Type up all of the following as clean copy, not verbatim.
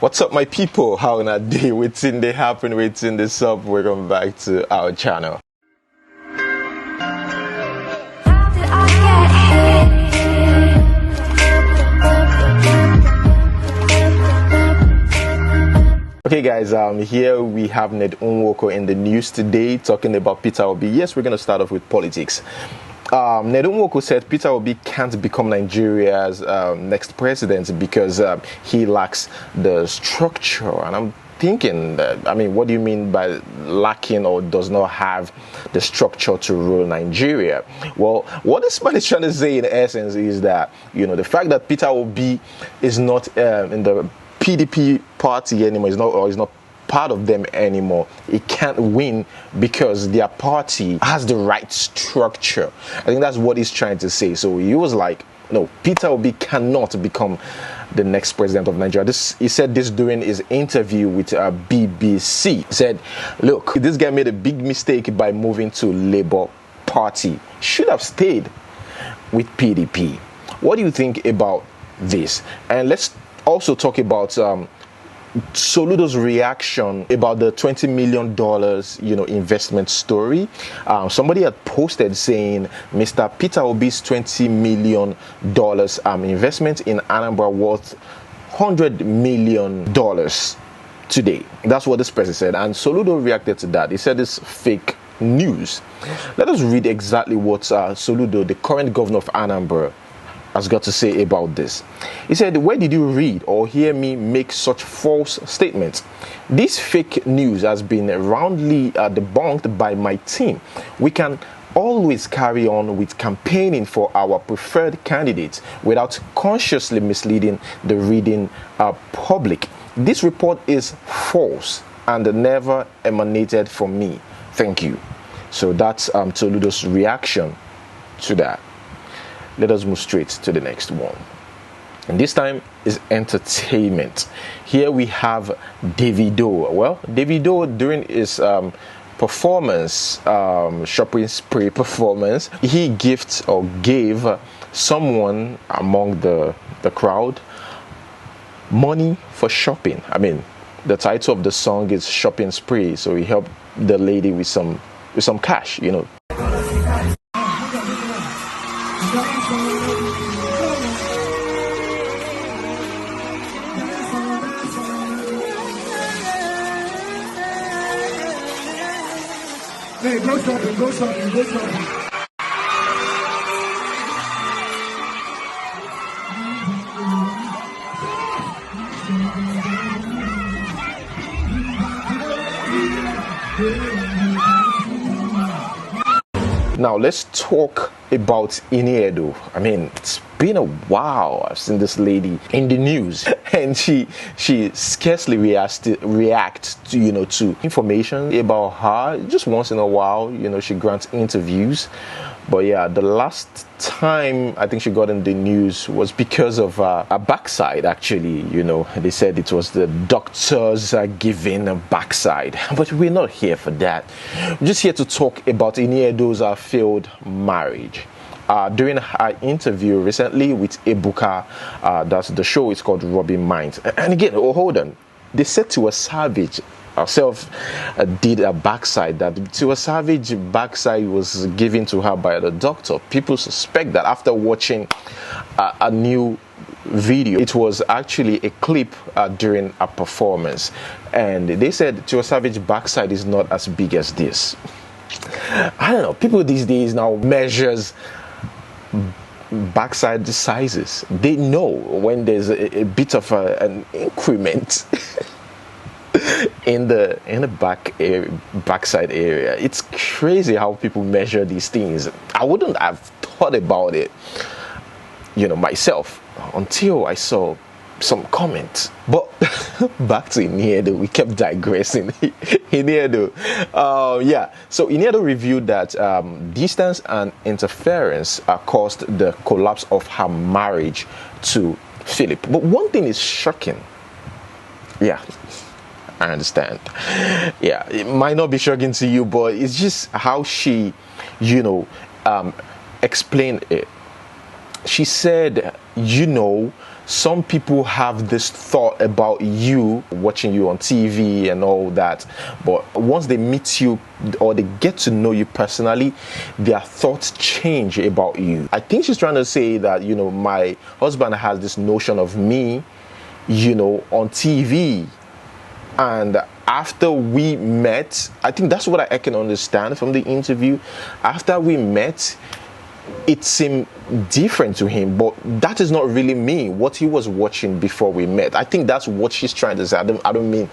What's up, my people? How in a day? Waiting they happen, waiting this up. Welcome back to our channel. Okay guys, here we have Ned Nwoko in the news today talking about Peter Obi. Yes, we're going to start off with politics. Ned Nwoko said Peter Obi can't become Nigeria's next president because he lacks the structure. And I'm thinking that, what do you mean by lacking or does not have the structure to rule Nigeria? Well, what this man is trying to say in essence is that, the fact that Peter Obi is not in the PDP party anymore, is not part of them anymore. It can't win because their party has the right structure. I think that's what he's trying to say. So he was like, no, Peter Obi cannot become the next president of Nigeria. He said this during his interview with BBC. He said, look, this guy made a big mistake by moving to Labour Party. Should have stayed with PDP. What do you think about this? And let's also talk about Soludo's reaction about the $20 million, investment story. Somebody had posted saying Mr. Peter Obi's $20 million investment in Anambra worth $100 million today. That's what this person said, and Soludo reacted to that. He said it's fake news. Let us read exactly what Soludo, the current governor of Anambra, has got to say about this. He said, where did you read or hear me make such false statements? This fake news has been roundly debunked by my team. We can always carry on with campaigning for our preferred candidates without consciously misleading the reading public. This report is false and never emanated from me. Thank you. So that's Soludo's reaction to that. Let us move straight to the next one. And this time is entertainment. Here we have Davido. Well, Davido, during his performance, shopping spree performance, he gave someone among the crowd money for shopping. The title of the song is Shopping Spree, so he helped the lady with some cash, Hey, go shopping, go shopping, go shopping. Now let's talk about Iniedo. It's been a while I've seen this lady in the news, and she scarcely reacts to information about her. Just once in a while, she grants interviews. But yeah, the last time I think she got in the news was because of a backside. Actually, they said it was the doctors giving a backside, but we're not here for that. We're just here to talk about Iniedo's failed marriage. During her interview recently with Ebuka, that's the show is called Robbing Minds. And again, hold on, they said Tiwa Savage herself did a backside, that Tiwa Savage backside was given to her by the doctor. People suspect that after watching a new video. It was actually a clip during a performance, and they said Tiwa Savage backside is not as big as this. I don't know, people these days now measures backside sizes. They know when there's a bit of an increment in the backside area. It's crazy how people measure these things. I wouldn't have thought about it, myself, until I saw some comments. But back to Iniedo, we kept digressing. Iniedo, so Iniedo revealed that distance and interference caused the collapse of her marriage to Philip. But one thing is shocking. Yeah, I understand. Yeah, it might not be shocking to you, but it's just how she, explained it. She said, some people have this thought about you, watching you on TV and all that, but once they meet you or they get to know you personally, their thoughts change about you. I think she's trying to say that, my husband has this notion of me, on TV, and after we met, I think that's what I can understand from the interview. After we met, it seemed different to him, but that is not really me, what he was watching before we met. I think that's what she's trying to say. I don't mean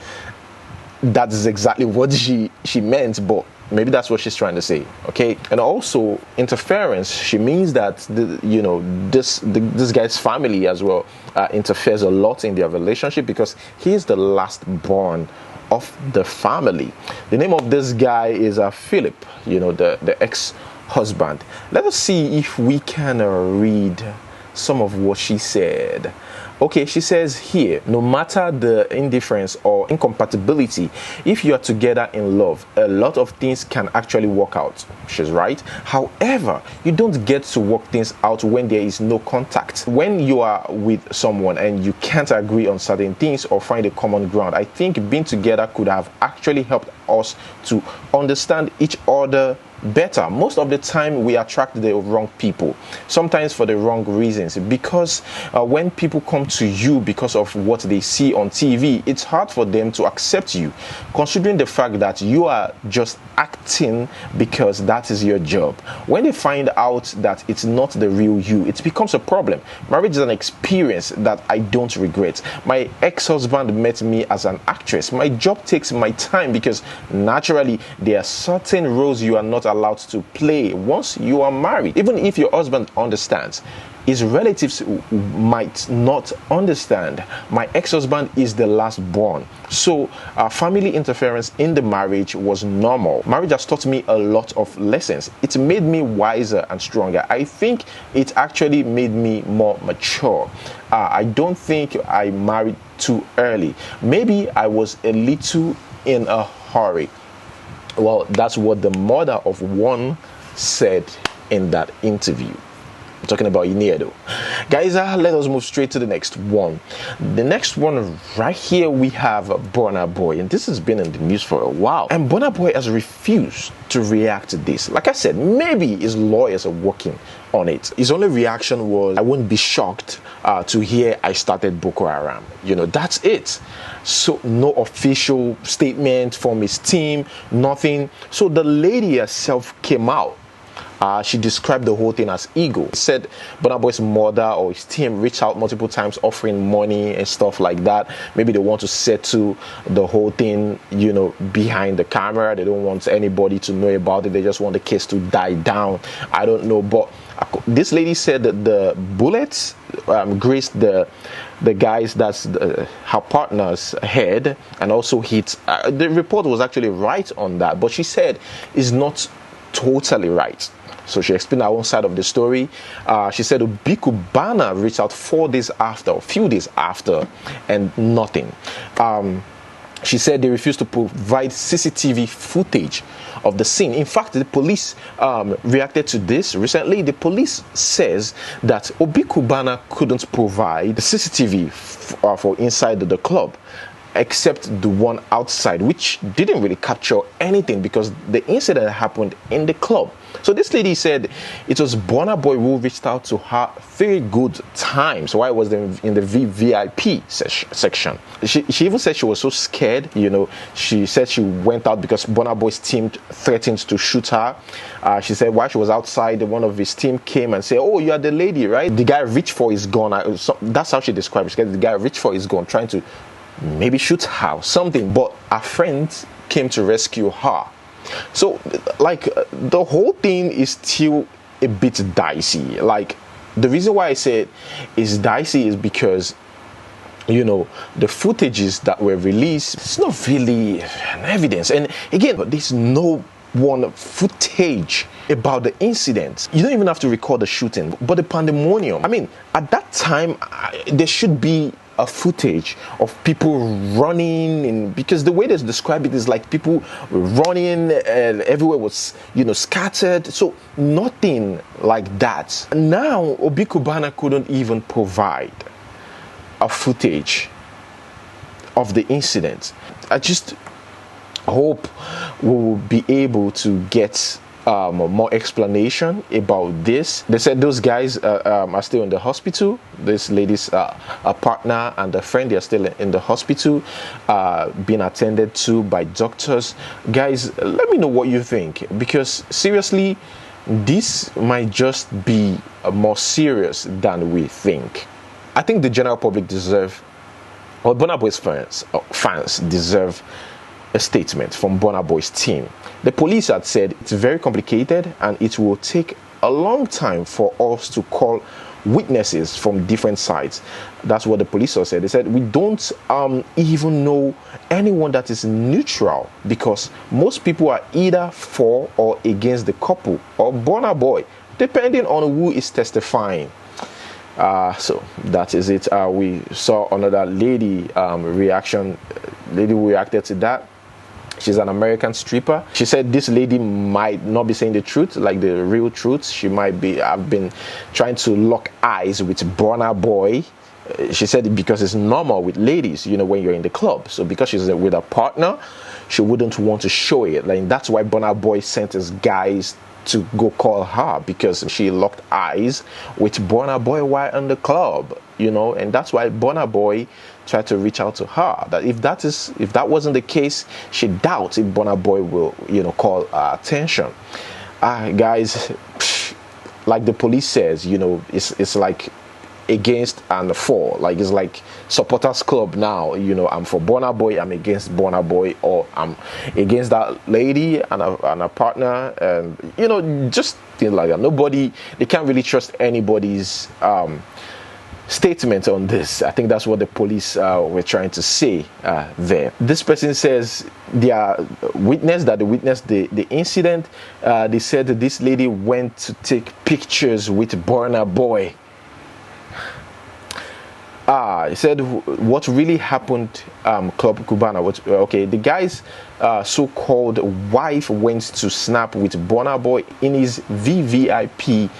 that is exactly what she meant, but maybe that's what she's trying to say. Okay. And also interference, she means that this guy's family as well interferes a lot in their relationship, because he's the last born of the family. The name of this guy is Philip, the ex-husband. Let us see if we can read some of what she said. Okay, she says here, no matter the indifference or incompatibility, if you are together in love, a lot of things can actually work out. She's right. However, you don't get to work things out when there is no contact. When you are with someone and you can't agree on certain things or find a common ground, I think being together could have actually helped us to understand each other better. Most of the time we attract the wrong people, sometimes for the wrong reasons, because when people come to you because of what they see on TV, it's hard for them to accept you, considering the fact that you are just acting because that is your job. When they find out that it's not the real you, it becomes a problem. Marriage is an experience that I don't regret. My ex-husband met me as an actress. My job takes my time, because naturally there are certain roles you are not allowed to play once you are married. Even if your husband understands, his relatives might not understand. My ex-husband is the last born, so family interference in the marriage was normal. Marriage has taught me a lot of lessons. It made me wiser and stronger. I think it actually made me more mature. I don't think I married too early. Maybe I was a little in a hurry. Well, that's what the mother of one said in that interview. I'm talking about Iniedo. Guys, let us move straight to the next one. The next one right here, we have Burna Boy, and this has been in the news for a while. And Burna Boy has refused to react to this. Like I said, maybe his lawyers are working on it. His only reaction was, I wouldn't be shocked to hear I started Boko Haram. That's it. So no official statement from his team, nothing. So the lady herself came out. She described the whole thing as ego. Said Burna Boy's mother or his team reached out multiple times offering money and stuff like that. Maybe they want to settle the whole thing, behind the camera. They don't want anybody to know about it. They just want the case to die down. I don't know. But this lady said that the bullets grazed the guys, that's her partner's head, and also hit. The report was actually right on that, but she said it's not totally right. So she explained her own side of the story. She said Cubana reached out 4 days after, a few days after, and nothing. She said they refused to provide CCTV footage of the scene. In fact, the police reacted to this recently. The police says that Cubana couldn't provide the CCTV for inside the club, except the one outside, which didn't really capture anything because the incident happened in the club. So this lady said it was Burna Boy who reached out to her 3 good times while I was in the VIP section. She even said she was so scared. She said she went out because Burna Boy's team threatened to shoot her. She said while she was outside, one of his team came and said, "Oh, you are the lady, right?" The guy reached for his gun. That's how she described it. She said the guy reached for his gun, trying to maybe shoot her or something, but her friend came to rescue her. So the whole thing is still a bit dicey. The reason why I said it's dicey is because the footages that were released, it's not really an evidence. And again, there's no one footage about the incident. You don't even have to record the shooting, but the pandemonium. I mean, at that time, there should be a footage of people running, because the way they describe it is like people running and everywhere was scattered. So nothing like that. Now Cubana couldn't even provide a footage of the incident. I just hope we will be able to get more explanation about this. They said those guys are still in the hospital. This lady's a partner and a friend, they are still in the hospital, being attended to by doctors. Guys, let me know what you think, because seriously, this might just be more serious than we think. I think the general public deserve, or Burna Boy's fans deserve a statement from Burna Boy's team. The police had said it's very complicated and it will take a long time for us to call witnesses from different sides. That's what the police said. They said we don't even know anyone that is neutral, because most people are either for or against the couple or Burna Boy, depending on who is testifying. So that is it. We saw another lady lady who reacted to that. She's an American stripper. She said this lady might not be saying the truth, like the real truth. She might have been trying to lock eyes with Burna Boy. She said it because it's normal with ladies, when you're in the club. So because she's with a partner, she wouldn't want to show it. Like, that's why Burna Boy sent his guys to go call her, because she locked eyes with Burna Boy while in the club, and that's why Burna Boy tried to reach out to her. That if that wasn't the case, she doubts if Burna Boy will, call attention. Guys, like the police says, it's like against and for. Like, it's like supporters club now. I'm for Burna Boy, I'm against Burna Boy, or I'm against that lady and a partner, and just things like that. They can't really trust anybody's statement on this. I think that's what the police were trying to say there. This person says they witnessed the incident. They said that this lady went to take pictures with Burna Boy. He said what really happened, Club Cubana. The guy's so-called wife went to snap with Burna Boy in his VVIP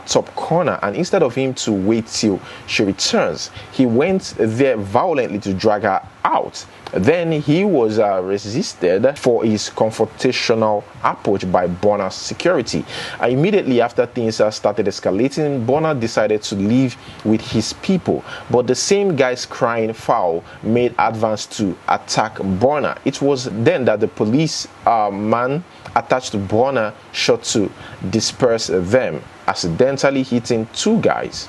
top corner, and instead of him to wait till she returns, he went there violently to drag her out. Then he was resisted for his confrontational approach by Burna's security. Immediately after things started escalating, Burna decided to leave with his people, but the same guys crying foul made advance to attack Burna. It was then that the police man attached to Burna shot to disperse them, accidentally hitting two guys.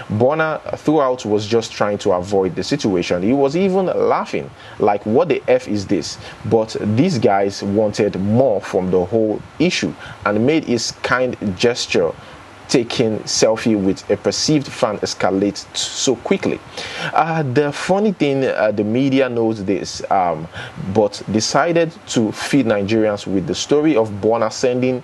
Burna throughout was just trying to avoid the situation. He was even laughing, like, what the F is this? But these guys wanted more from the whole issue and made his kind gesture, taking selfie with a perceived fan, escalate so quickly. The funny thing, the media knows this, but decided to feed Nigerians with the story of Burna sending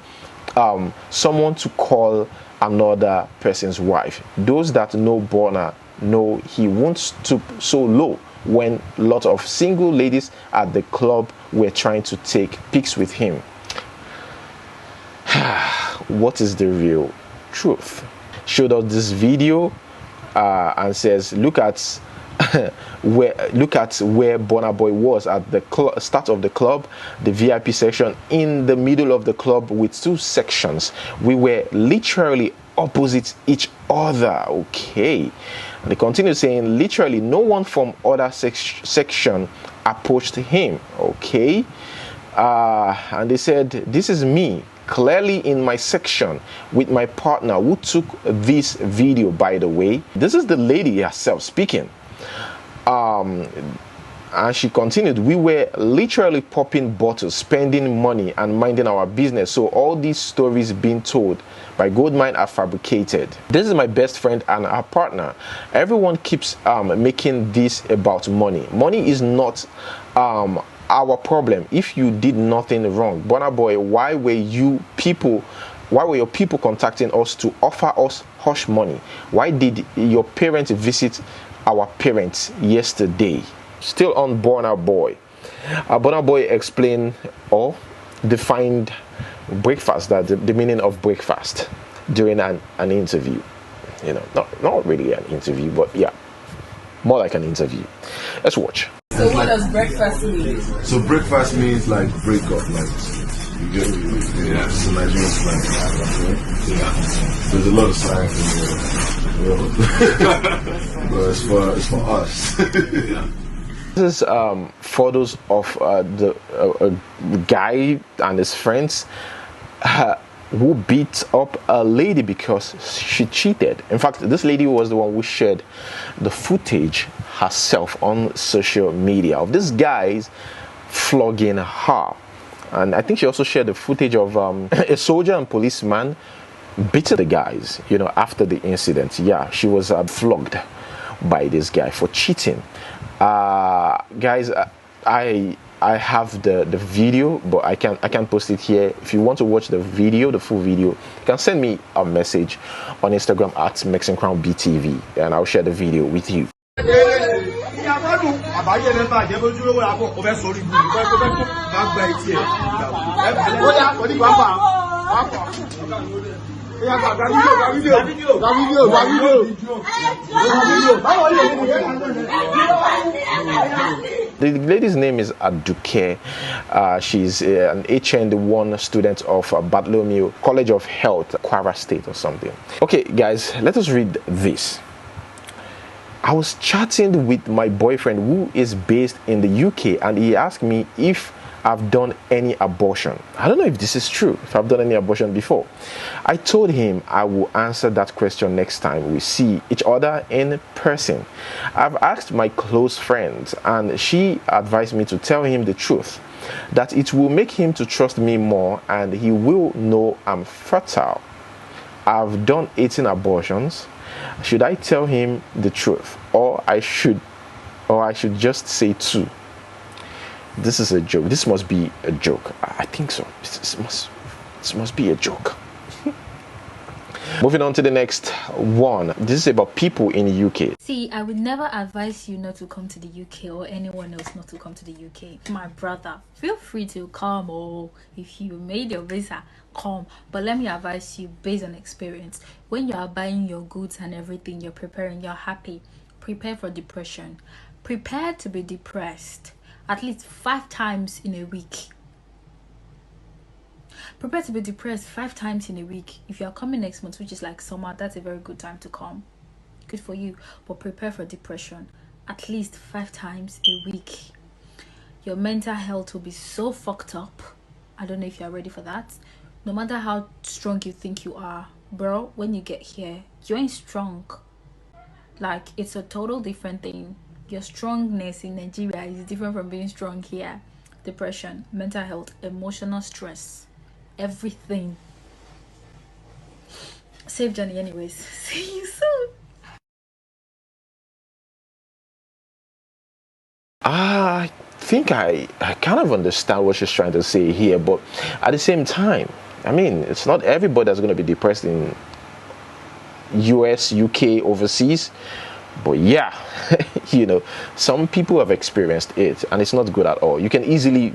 someone to call another person's wife. Those that know Burna know he won't stoop so low when a lot of single ladies at the club were trying to take pics with him. What is the real truth? Showed us this video and says, look at where Burna Boy was at the start of the club, the VIP section, in the middle of the club with two sections. We were literally opposite each other. Okay, and they continue saying literally no one from other section approached him. Okay, and they said this is me clearly in my section with my partner who took this video, by the way. This is the lady herself speaking. And she continued, we were literally popping bottles, spending money and minding our business. So all these stories being told by Goldmine are fabricated. This is my best friend and our partner. Everyone keeps making this about money. Money is not our problem. If you did nothing wrong, Burna Boy, why were your people contacting us to offer us hush money? Why did your parents visit our parents yesterday? Still on Burna Boy. Burna Boy explained or defined breakfast, that the meaning of breakfast during an interview. Not really an interview, but yeah. more like an interview. Let's watch. So what does breakfast mean? So breakfast means like break up, like you get me? Yeah. It's a Nigerian slang. Yeah. There's a lot of slang in there. But it's for us. Yeah. This is photos of the guy and his friends who beat up a lady because she cheated. In fact, this lady was the one who shared the footage herself on social media of this guy's flogging her. And I think she also shared the footage of a soldier and policeman beating the guys, after the incident. Yeah, she was flogged by this guy for cheating. Guys, I have the video, but I can't post it here. If you want to watch the video, the full video, you can send me a message on Instagram at MexicCrownBTV, and I'll share the video with you. The lady's name is Aduke. She's an HND1 student of Bartholomew College of Health, Kwara State or something. Okay, guys, let us read this. I was chatting with my boyfriend who is based in the UK, and he asked me if I've done any abortion. I don't know if this is true, if I've done any abortion before. I told him I will answer that question next time we see each other in person. I've asked my close friends, and she advised me to tell him the truth, that it will make him to trust me more and he will know I'm fertile. I've done 18 abortions. Should I tell him the truth, or I should just say 2? This is a joke. This must be a joke. I think so. This must be a joke. Moving on to the next one. This is about people in the UK. See, I would never advise you not to come to the UK, or anyone else not to come to the UK. My brother, feel free to come, or if you made your visa, come. But let me advise you based on experience. When you are buying your goods and everything, you're preparing, you're happy, prepare for depression. Prepare to be depressed at least 5 times in a week. Prepare to be depressed 5 times in a week. If you are coming next month, which is like summer, that's a very good time to come. Good for you. But prepare for depression at least 5 times a week. Your mental health will be so fucked up. I don't know if you're ready for that. No matter how strong you think you are, bro, when you get here, you ain't strong. Like, it's a total different thing. Your strongness in Nigeria is different from being strong here. Depression, mental health, emotional stress, everything. Safe journey anyways. See you soon. I think I kind of understand what she's trying to say here, but at the same time, I mean, it's not everybody that's going to be depressed in US, UK, overseas. But yeah, some people have experienced it, and it's not good at all. You can easily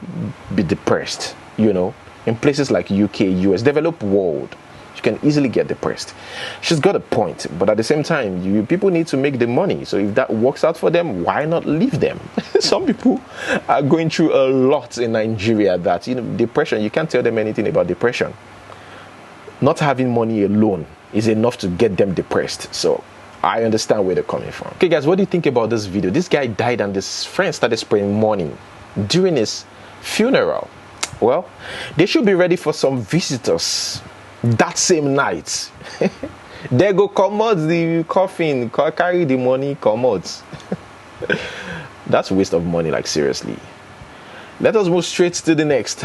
be depressed, in places like UK, US, developed world. You can easily get depressed. She's got a point, but at the same time, people need to make the money. So if that works out for them, why not leave them? Some people are going through a lot in Nigeria that, depression, you can't tell them anything about depression. Not having money alone is enough to get them depressed. So I understand where they're coming from. Okay, guys, what do you think about this video? This guy died and his friend started spraying money during his funeral. Well, they should be ready for some visitors that same night. They go come out the coffin, carry the money, come out. That's a waste of money, like seriously. Let us move straight to the next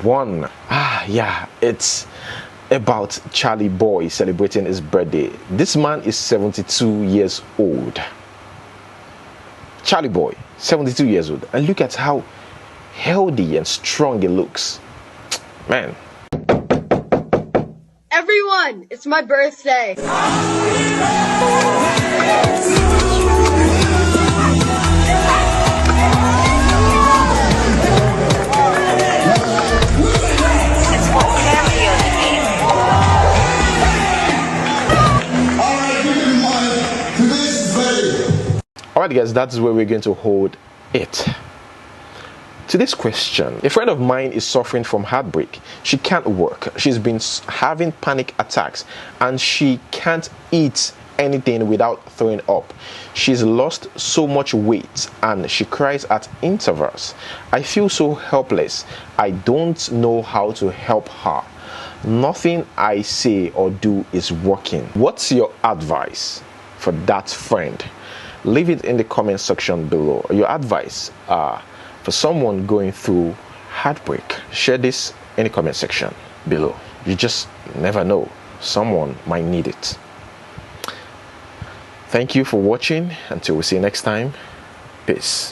one. Yeah, it's about Charlie Boy celebrating his birthday. This man is 72 years old. Charlie Boy, 72 years old. And look at how healthy and strong he looks. Man. Everyone, it's my birthday. Alright guys, that's where we're going to hold it. To this question, a friend of mine is suffering from heartbreak. She can't work. She's been having panic attacks and she can't eat anything without throwing up. She's lost so much weight and she cries at intervals. I feel so helpless. I don't know how to help her. Nothing I say or do is working. What's your advice for that friend? Leave it in the comment section below. Your advice for someone going through heartbreak. Share this in the comment section below. You just never know. Someone might need it. Thank you for watching. Until we see you next time. Peace.